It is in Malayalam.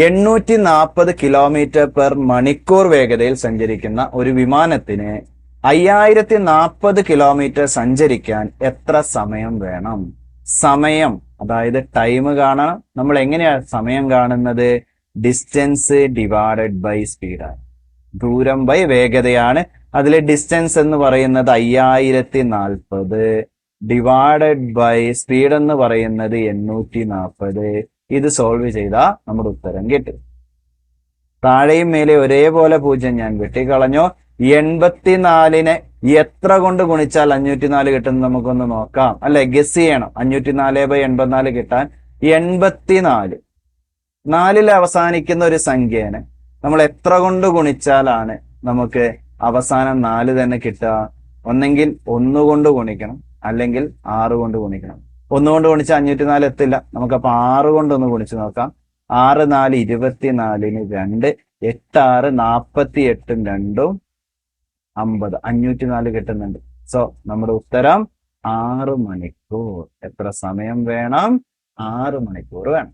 840 km/മണിക്കൂർ വേഗതയിൽ സഞ്ചരിക്കുന്ന ഒരു വിമാനത്തിന് 5040 കിലോമീറ്റർ സഞ്ചരിക്കാൻ എത്ര സമയം വേണം? സമയം, അതായത് ടൈം കാണണം. നമ്മൾ എങ്ങനെയാ സമയം കാണുന്നത്? ഡിസ്റ്റൻസ് ഡിവൈഡഡ് ബൈ സ്പീഡാണ്. ദൂരം ബൈ വേഗതയാണ്. അതിലെ ഡിസ്റ്റൻസ് എന്ന് പറയുന്നത് 5040 ഡിവൈഡഡ് ബൈ സ്പീഡ് എന്ന് പറയുന്നത് 840. ഇത് സോൾവ് ചെയ്താൽ നമ്മുടെ ഉത്തരം കിട്ടും. താഴെയും മേലെ ഒരേപോലെ 0 ഞാൻ വെട്ടിക്കളഞ്ഞു. 84നെ എത്ര കൊണ്ട് ഗുണിച്ചാൽ 504 കിട്ടുന്നത് നമുക്കൊന്ന് നോക്കാം, അല്ലെ? ഗസ് ചെയ്യണം. 504/84 കിട്ടാൻ 84 4ൽ അവസാനിക്കുന്ന ഒരു സംഖ്യേനെ നമ്മൾ എത്ര കൊണ്ട് ഗുണിച്ചാലാണ് നമുക്ക് അവസാനം 4 തന്നെ കിട്ടുക? ഒന്നെങ്കിൽ 1 കൊണ്ട് ഗുണിക്കണം, അല്ലെങ്കിൽ 6 കൊണ്ട് ഗുണിക്കണം. 1 കൊണ്ട് ഗുണിച്ചാൽ 504 എത്തില്ല. നമുക്കപ്പൊ 6 കൊണ്ടൊന്ന് ഗുണിച്ച് നോക്കാം. 6 4 24ന് 2, 8 6 48 2 50, 504 കിട്ടുന്നുണ്ട്. സോ നമ്മുടെ ഉത്തരം 6 മണിക്കൂർ. എത്ര സമയം വേണം? 6 മണിക്കൂർ വേണം.